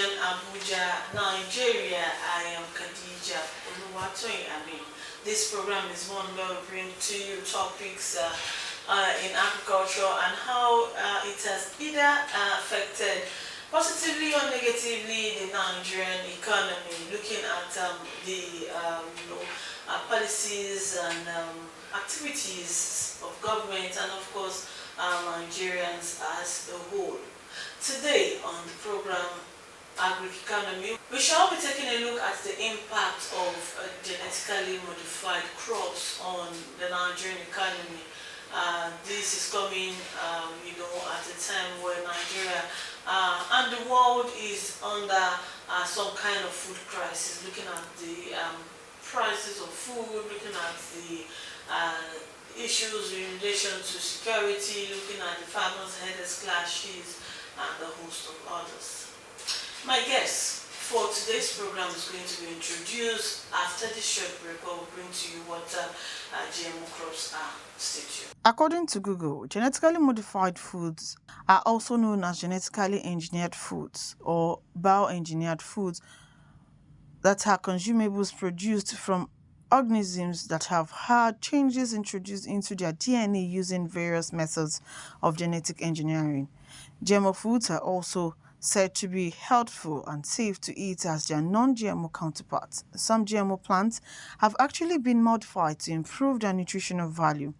Station, Abuja, Nigeria. I am Khadija Oluwatoyin Amin. This program is one where we bring to you topics in agriculture and how it has either affected positively or negatively the Nigerian economy, looking at the policies and activities of government and of course Nigerians as a whole. Today on the program Agric Economy, we shall be taking a look at the impact of genetically modified crops on the Nigerian economy. This is coming, at a time where Nigeria and the world is under some kind of food crisis, looking at the prices of food, looking at the issues in relation to security, looking at the farmers' headers clashes, and a host of others. My guest for today's program is going to be introduced. After this short break, I will bring to you what GMO crops are. Stay tuned. According to Google, genetically modified foods are also known as genetically engineered foods or bioengineered foods that are consumables produced from organisms that have had changes introduced into their DNA using various methods of genetic engineering. GMO foods are also said to be healthful and safe to eat as their non-GMO counterparts. Some GMO plants have actually been modified to improve their nutritional value.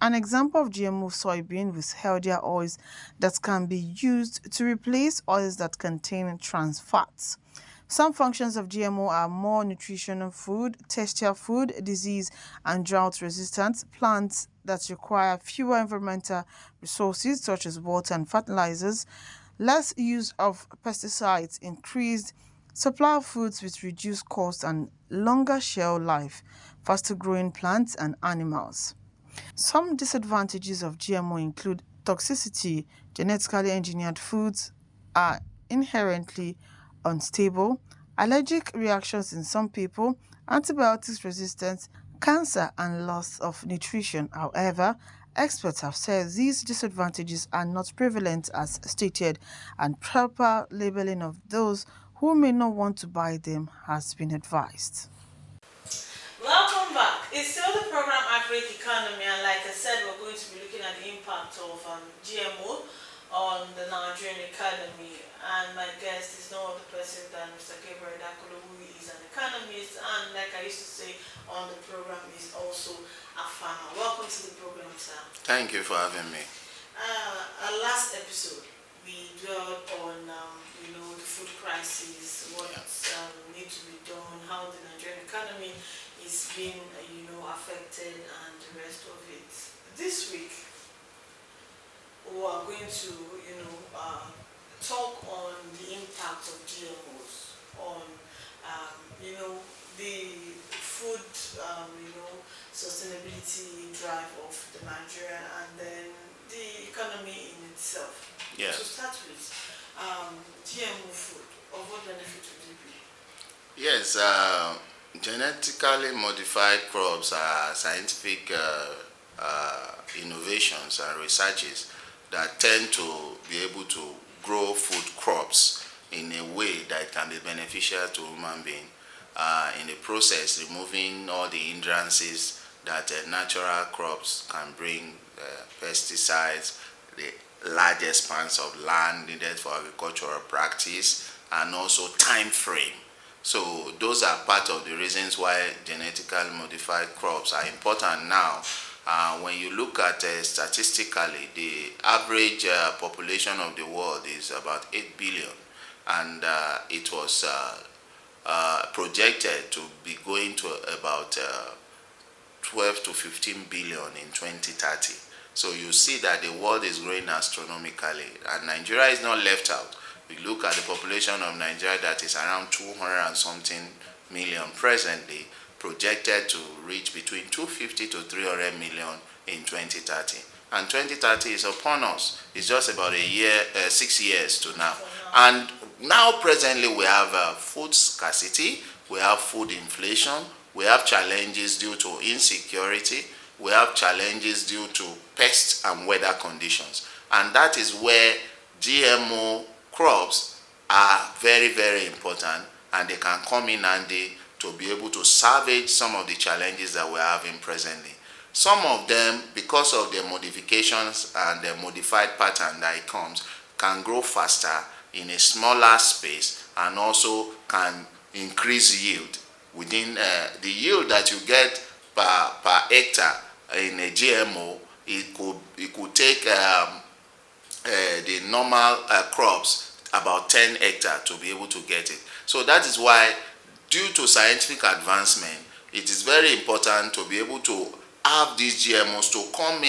An example of GMO soybean with healthier oils that can be used to replace oils that contain trans fats. Some functions of GMO are more nutritional food, texture food, disease and drought-resistant plants that require fewer environmental resources such as water and fertilizers, less use of pesticides, increased supply of foods with reduced cost and longer shelf life, faster growing plants and animals. Some disadvantages of GMO include toxicity. Genetically engineered foods are inherently unstable, allergic reactions in some people, antibiotics resistance, cancer, and loss of nutrition. However, experts have said these disadvantages are not prevalent as stated, and proper labeling of those who may not want to buy them has been advised. Welcome back. It's still the program Agric Economy, and like I said, we're going to be looking at the impact of GMO on the Nigerian economy. And my guest is no other person than Mr. Gabriel Dakolo, who is an economist, and like I used to say on the program, is also a farmer. Welcome to the program, sir. Thank you for having me. Our last episode, we dwelled on the food crisis, what needs to be done, how the Nigerian economy is being affected, and the rest of it. This week, we are going to talk on the impact of GMOs on the food sustainability drive of the Nigeria and then the economy in itself. Yes. To start with, GMO food, of what benefit would it be? Yes, genetically modified crops are scientific innovations and researches that tend to be able to grow food crops in a way that can be beneficial to human being. In the process, removing all the hindrances that natural crops can bring, pesticides, the large expanse of land needed for agricultural practice, and also time frame. So those are part of the reasons why genetically modified crops are important now. When you look at statistically, the average population of the world is about 8 billion, and it was projected to be going to about 12 to 15 billion in 2030. So you see that the world is growing astronomically, and Nigeria is not left out. We look at the population of Nigeria that is around 200 and something million presently, projected to reach between 250 to 300 million in 2030. And 2030 is upon us. It's just about 6 years to now. And now presently we have food scarcity, we have food inflation, we have challenges due to insecurity, we have challenges due to pest and weather conditions. And that is where GMO crops are very, very important, and they can come in handy to be able to salvage some of the challenges that we're having presently. Some of them, because of their modifications and the modified pattern that it comes, can grow faster in a smaller space and also can increase yield. Within the yield that you get per hectare in a GMO, it could take the normal crops about 10 hectares to be able to get it. So that is why, due to scientific advancement, it is very important to be able to have these GMOs to come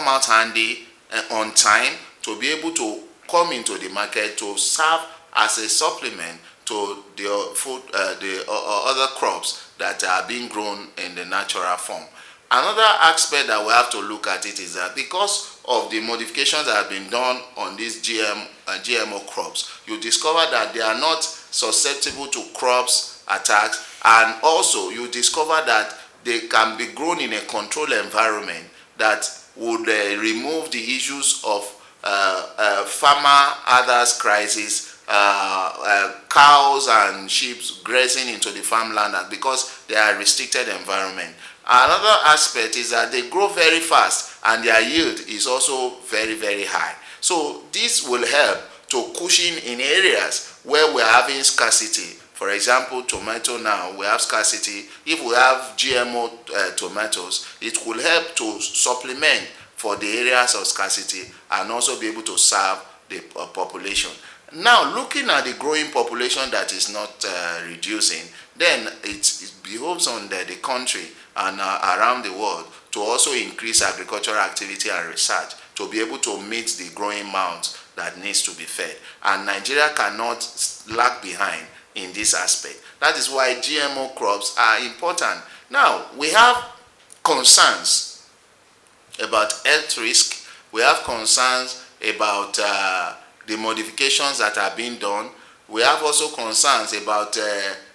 out handy on time, to be able to come into the market to serve as a supplement to the food, the other crops that are being grown in the natural form. Another aspect that we have to look at it is that because of the modifications that have been done on these GMO crops, you discover that they are not susceptible to crops attacks, and also you discover that they can be grown in a controlled environment that would remove the issues of farmer others crisis, cows and sheep grazing into the farmland, because they are restricted environment. Another aspect is that they grow very fast and their yield is also very, very high. So this will help to cushion in areas where we're having scarcity. For example, tomato now, we have scarcity. If we have GMO tomatoes, it will help to supplement for the areas of scarcity and also be able to serve the population. Now, looking at the growing population that is not reducing, then it behoves on the country and around the world to also increase agricultural activity and research to be able to meet the growing amount that needs to be fed. And Nigeria cannot lag behind in this aspect. That is why GMO crops are important. Now, we have concerns about health risk. We have concerns about the modifications that are being done. We have also concerns about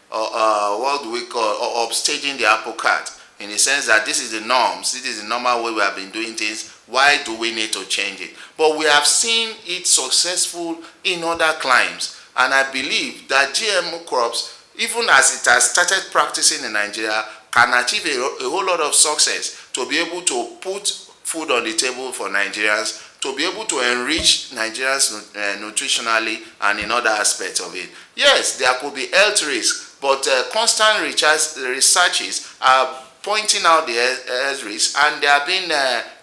what do we call upstaging the apple cart, in the sense that this is the norms, this is the normal way we have been doing things. Why do we need to change it? But we have seen it successful in other climes, and I believe that GMO crops, even as it has started practicing in Nigeria, can achieve a whole lot of success to be able to put food on the table for Nigerians, to be able to enrich Nigerians nutritionally and in other aspects of it. Yes, there could be health risks, but constant researches are pointing out the health risks, and they are being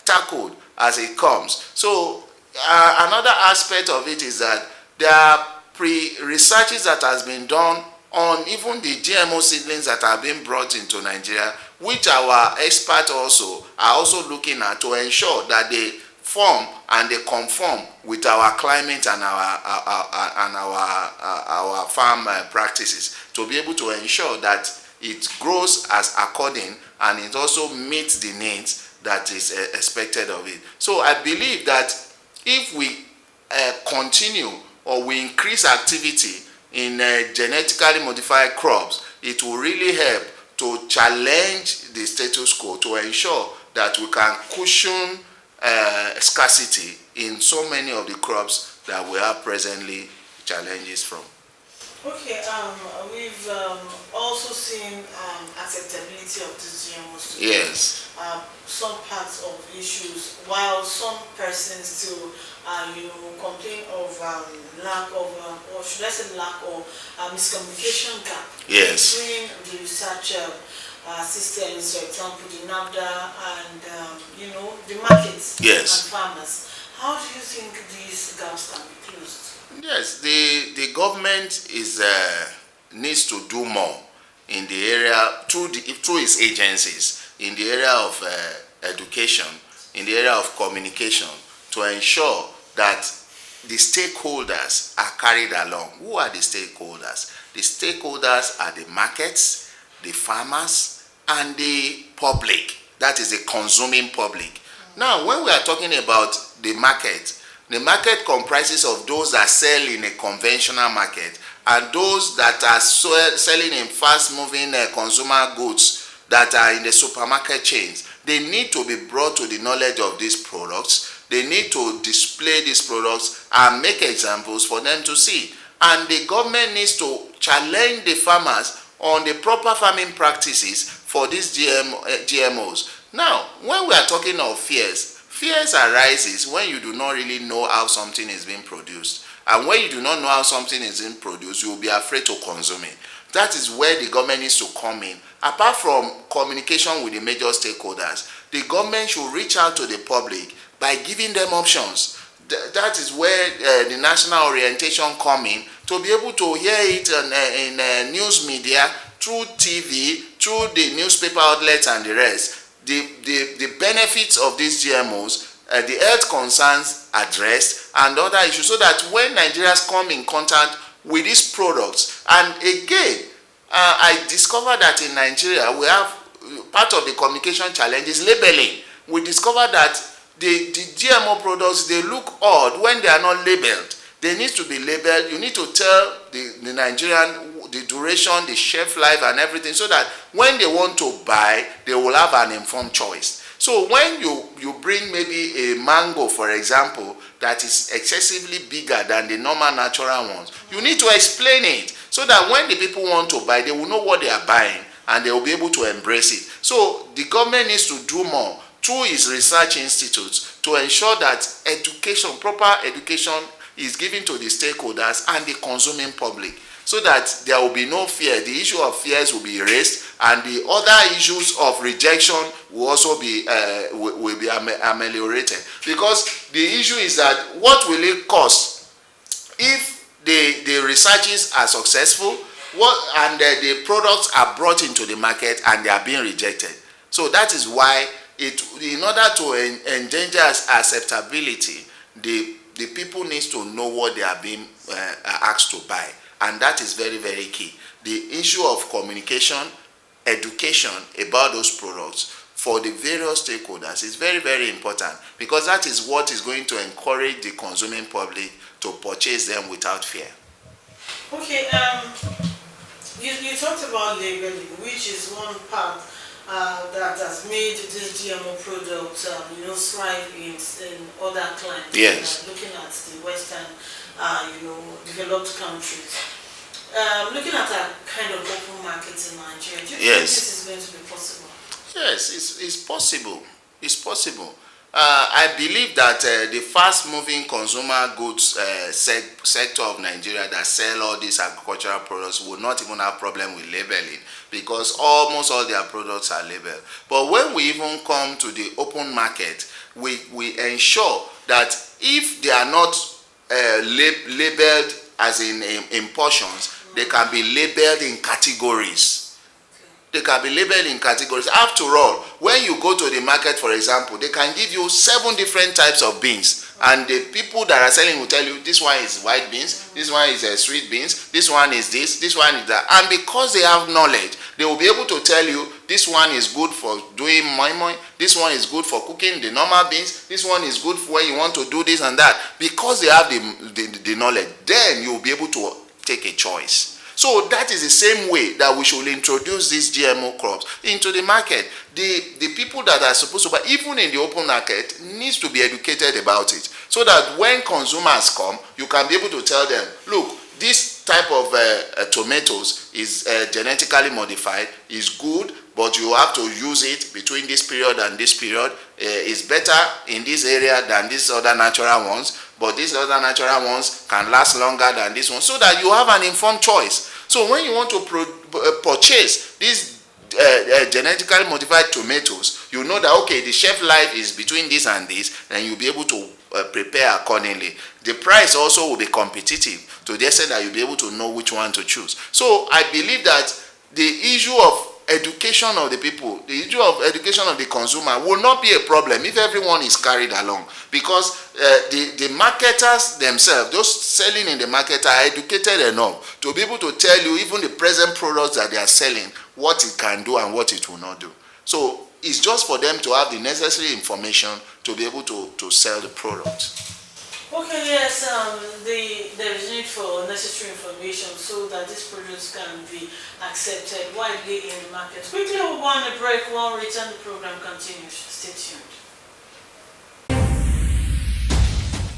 tackled as it comes. So another aspect of it is that there are pre-researches that has been done on even the GMO seedlings that are being brought into Nigeria, which our experts also are also looking at to ensure that they form and they conform with our climate and our farm practices, to be able to ensure that it grows as according and it also meets the needs that is expected of it. So I believe that if we continue or we increase activity in genetically modified crops, it will really help to challenge the status quo, to ensure that we can cushion scarcity in so many of the crops that we have presently challenges from. Okay, we've also seen acceptability of these GMOs. Yes. Some parts of issues, while some persons still, complain of lack of, or should I say lack of miscommunication gap. Yes. Between the research systems, for example, the NAFDA and the markets. Yes. And farmers. How do you think these gaps can be closed? Yes, the government needs to do more in the area through its agencies, in the area of education, in the area of communication, to ensure that the stakeholders are carried along. Who are the stakeholders? The stakeholders are the markets, the farmers, and the public. That is the consuming public. Now, when we are talking about the market comprises of those that sell in a conventional market and those that are selling in fast-moving consumer goods that are in the supermarket chains. They need to be brought to the knowledge of these products. they need to display these products and make examples for them to see. And the government needs to challenge the farmers on the proper farming practices for these GMOs. Now, when we are talking of fears arises when you do not really know how something is being produced. And when you do not know how something is being produced, you will be afraid to consume it. That is where the government needs to come in. Apart from communication with the major stakeholders, the government should reach out to the public by giving them options. That is where the national orientation come in, to be able to hear it in news media, through TV, through the newspaper outlets and the rest. The benefits of these GMOs, the health concerns addressed, and other issues, so that when Nigerians come in contact with these products, and again, I discovered that in Nigeria we have part of the communication challenge is labeling. We discovered that the GMO products, they look odd when they are not labeled. They need to be labeled. You need to tell the Nigerian the duration, the shelf life and everything, so that when they want to buy, they will have an informed choice. So when you bring maybe a mango, for example, that is excessively bigger than the normal natural ones, you need to explain it, so that when the people want to buy, they will know what they are buying and they will be able to embrace it. So the government needs to do more through its research institutes to ensure that education, proper education, is given to the stakeholders and the consuming public, so that there will be no fear. The issue of fears will be erased, and the other issues of rejection will also be ameliorated. Because the issue is that what will it cost if the researches are successful, and the products are brought into the market and they are being rejected? So that is why in order to endanger acceptability, the people needs to know what they are being asked to buy. And that is very, very key. The issue of communication, education about those products for the various stakeholders is very, very important, because that is what is going to encourage the consuming public to purchase them without fear. Okay, you talked about labeling, which is one part that has made this GMO product, thrive in other climes. Yes. Looking at the Western, developed countries. Looking at a kind of open market in Nigeria, do you think this is going to be possible? Yes, it's possible. It's possible. I believe that the fast-moving consumer goods sector of Nigeria that sell all these agricultural products will not even have problem with labeling, because almost all their products are labeled. But when we even come to the open market, we ensure that if they are not labeled as in portions, they can be labeled in categories. They can be labeled in categories. After all, when you go to the market, for example, they can give you 7 different types of beans, and the people that are selling will tell you this one is white beans, this one is sweet beans, this one is this one is that. And because they have knowledge, they will be able to tell you this one is good for doing moi moi, this one is good for cooking the normal beans, this one is good for when you want to do this and that. Because they have the knowledge, then you will be able to take a choice. So that is the same way that we should introduce these GMO crops into the market. The people that are supposed to buy, even in the open market, needs to be educated about it, so that when consumers come, you can be able to tell them, look, this type of tomatoes is genetically modified, is good, but you have to use it between this period and this period. It's better in this area than these other natural ones, but these other natural ones can last longer than this one, so that you have an informed choice. So when you want to purchase these genetically modified tomatoes, you know that, okay, the shelf life is between this and this, and you'll be able to prepare accordingly. The price also will be competitive, to the extent that you'll be able to know which one to choose. So I believe that the issue of education of the people, the issue of education of the consumer will not be a problem if everyone is carried along, because the marketers themselves, those selling in the market, are educated enough to be able to tell you even the present products that they are selling, what it can do and what it will not do. So it's just for them to have the necessary information to be able to sell the product. Okay, yes, there is need for necessary information so that these products can be accepted widely in the market. Quickly, we'll go on a break. When we return, the program continues. Stay tuned.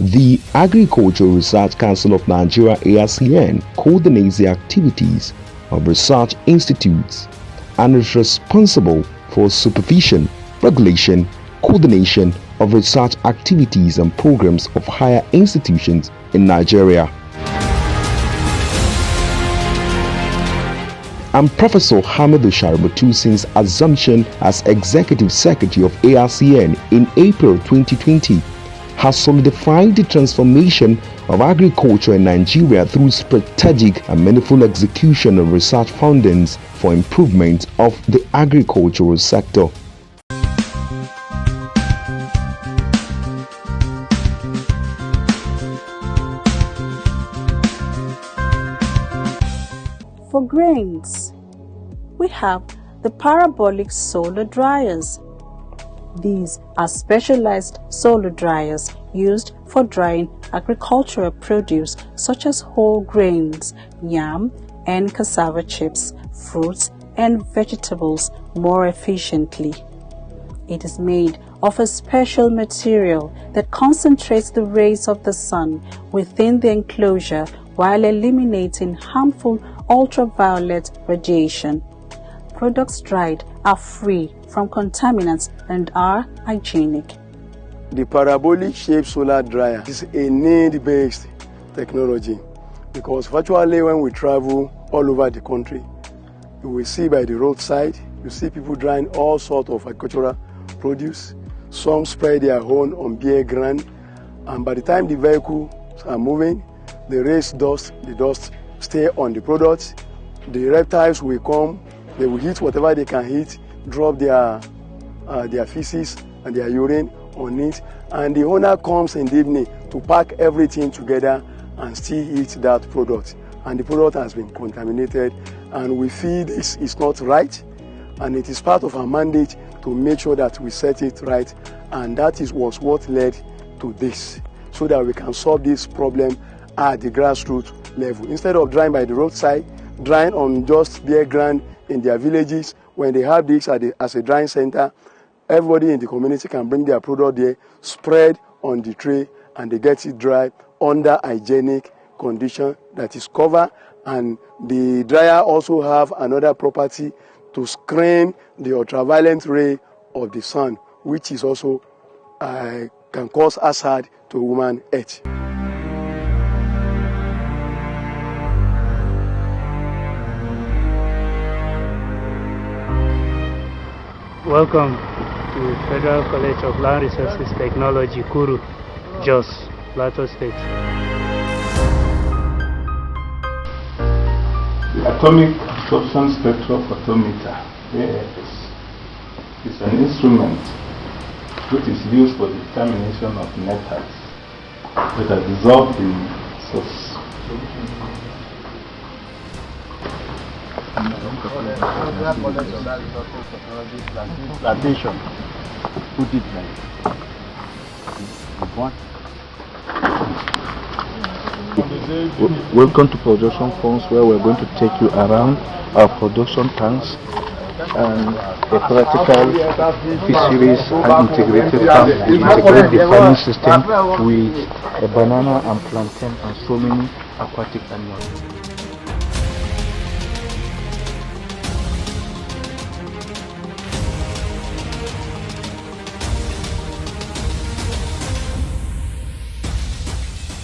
The Agricultural Research Council of Nigeria (ARCN) coordinates the activities of research institutes and is responsible for supervision, regulation, coordination of research activities and programs of higher institutions in Nigeria. And Professor Hamidou Shaributu, since assumption as Executive Secretary of ARCN in April 2020, has solidified the transformation of agriculture in Nigeria through strategic and meaningful execution of research fundings for improvement of the agricultural sector. For grains, we have the parabolic solar dryers. These are specialized solar dryers used for drying agricultural produce such as whole grains, yam and cassava chips, fruits and vegetables more efficiently. It is made of a special material that concentrates the rays of the sun within the enclosure while eliminating harmful ultraviolet radiation. Products dried are free from contaminants and are hygienic. The parabolic shaped solar dryer is a need-based technology because virtually when we travel all over the country, you will see by the roadside, you see people drying all sorts of agricultural produce. Some spread their own on bare ground, and by the time the vehicles are moving, the dust stay on the products. The reptiles will come, they will eat whatever they can eat, drop their feces and their urine on it, and the owner comes in the evening to pack everything together and still eat that product. And the product has been contaminated, and we feel this is not right, and it is part of our mandate to make sure that we set it right, and that was what led to this, so that we can solve this problem at the grassroots level. Instead of drying by the roadside, drying on just bare ground in their villages, when they have this as a drying center, everybody in the community can bring their product there, spread on the tray, and they get it dry under hygienic condition that is covered. And the dryer also have another property to screen the ultraviolet ray of the sun, which is also can cause hazard to human health. Welcome to Federal College of Land Resources Technology, Kuru, Jos, Plateau State. The atomic absorption spectrophotometer, AFS, is an instrument which is used for the determination of metals that are dissolved in source. Plantation. Put it like welcome to production farms, where we're going to take you around our production tanks and a practical fisheries and integrated farm. We integrate the farming system with a banana and plantain and so many aquatic animals.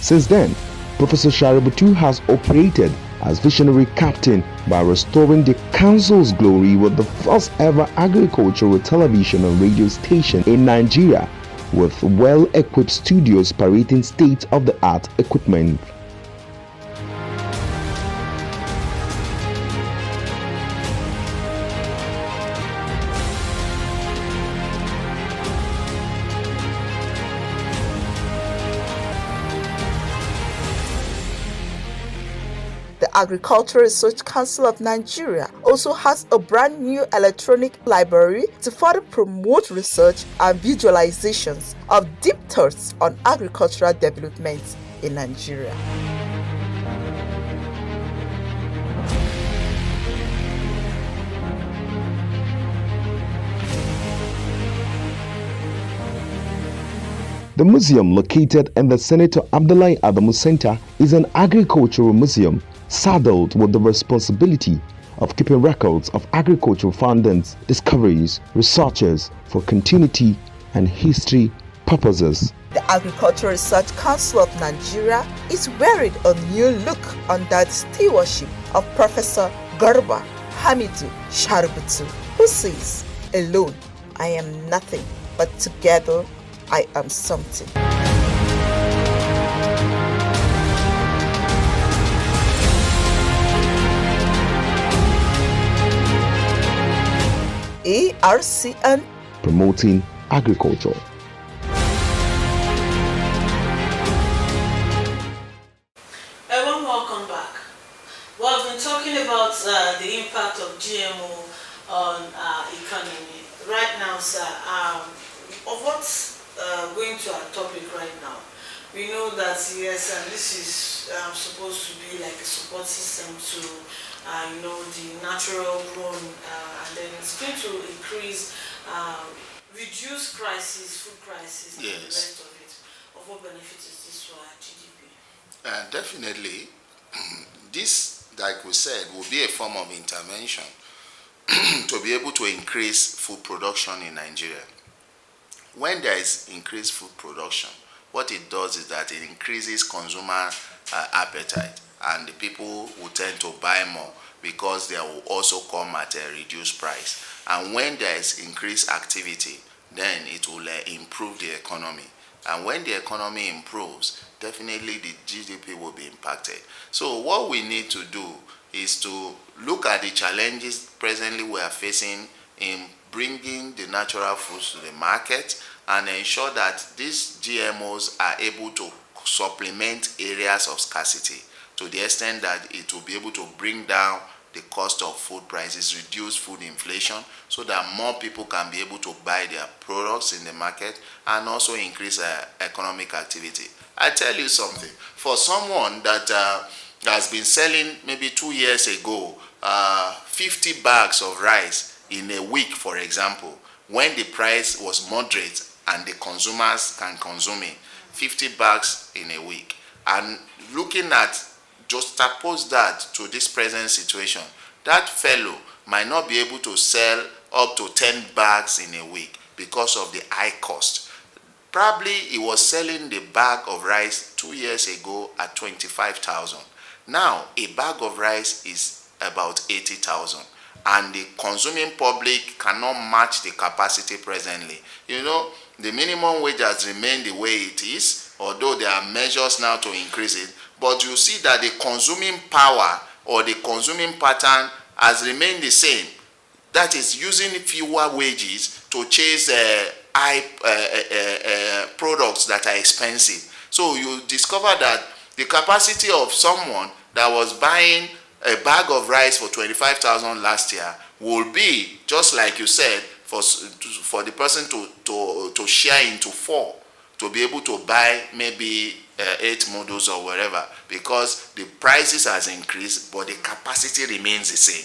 Since then, Professor Shaributu has operated as visionary captain by restoring the council's glory with the first ever agricultural television and radio station in Nigeria, with well-equipped studios parading state-of-the-art equipment. The Agricultural Research Council of Nigeria also has a brand new electronic library to further promote research and visualizations of deep thoughts on agricultural development in Nigeria. The museum, located in the Senator Abdullahi Adamu Center, is an agricultural museum saddled with the responsibility of keeping records of agricultural findings, discoveries, researches for continuity and history purposes. The Agricultural Research Council of Nigeria is wearing a new look under the stewardship of Professor Garba Hamidu Sharubutu, who says, "Alone, I am nothing, but together, I am something." ARCN, promoting agriculture. Welcome back. Well, I've been talking about the impact of GMO on our economy. Right now, sir, of what's going to our topic right now, we know that yes, and this is supposed to be like a support system to the natural grown, and then it's going to increase, reduce food crisis, and the rest of it. Of what benefit is this for our GDP? Definitely, this, like we said, will be a form of intervention to be able to increase food production in Nigeria. When there is increased food production, what it does is that it increases consumer appetite, and the people will tend to buy more because they will also come at a reduced price. And when there is increased activity, then it will improve the economy. And when the economy improves, definitely the GDP will be impacted. So what we need to do is to look at the challenges presently we are facing in bringing the natural foods to the market, and ensure that these GMOs are able to supplement areas of scarcity to the extent that it will be able to bring down the cost of food prices, reduce food inflation, so that more people can be able to buy their products in the market, and also increase economic activity. I tell you something, for someone that has been selling maybe 2 years ago 50 bags of rice in a week, for example, when the price was moderate and the consumers can consume it, 50 bags in a week, and looking at, just suppose that to this present situation, that fellow might not be able to sell up to 10 bags in a week because of the high cost. Probably he was selling the bag of rice 2 years ago at 25,000. Now a bag of rice is about 80,000, and the consuming public cannot match the capacity presently. You know, the minimum wage has remained the way it is, although there are measures now to increase it, but you see that the consuming power or the consuming pattern has remained the same. That is, using fewer wages to chase high products that are expensive. So you discover that the capacity of someone that was buying a bag of rice for 25,000 last year will be, just like you said, for the person to share into 4 to be able to buy maybe 8 models or whatever, because the prices has increased but the capacity remains the same.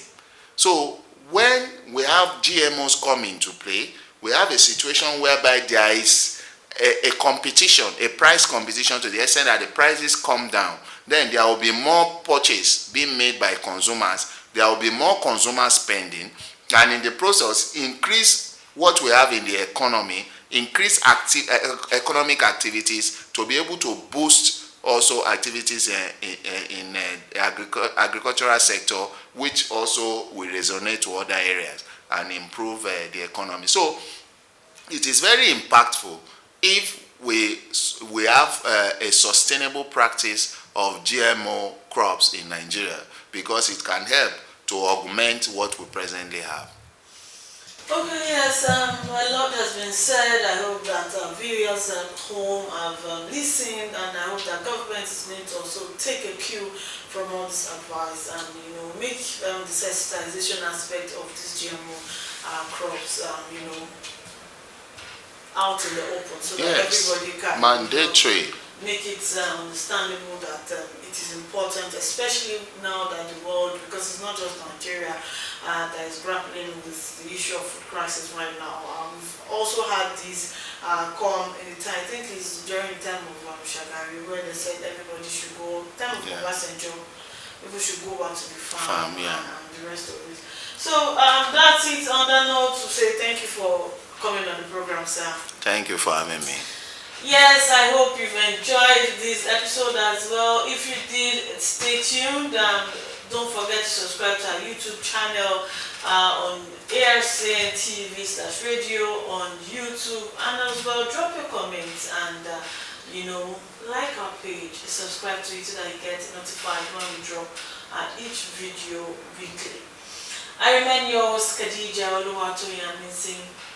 So when we have GMOs come into play, we have a situation whereby there is a competition, a price competition, to the extent that the prices come down. Then there will be more purchase being made by consumers, there will be more consumer spending, and in the process increase what we have in the economy, increase economic activities to be able to boost also activities in the agricultural sector, which also will resonate to other areas and improve the economy. So it is very impactful if we have a sustainable practice of GMO crops in Nigeria, because it can help to augment what we presently have. Okay, yes, a lot has been said. I hope that viewers at home have listened, and I hope that government is going to also take a cue from all this advice and make the sensitization aspect of this GMO crops out in the open, so that everybody can mandatory. Make it understandable that it is important, especially now that the world, because it's not just Nigeria, that is grappling with the issue of food crisis right now. We've also had this come in the time, I think it's during the time of Shagari, where they said everybody should go, time of Obasanjo, people should go back to the farm, and the rest of it. So that's it on that note to say thank you for coming on the program, sir. Thank you for having me. Yes, I hope you've enjoyed this episode as well. If you did, stay tuned. Don't forget to subscribe to our YouTube channel on ARCN TV/radio on YouTube, and as well drop your comments and like our page, subscribe to it so that you get notified when we drop each video weekly. I remain your host, Khadija Oluwatoyin.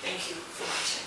Thank you for watching.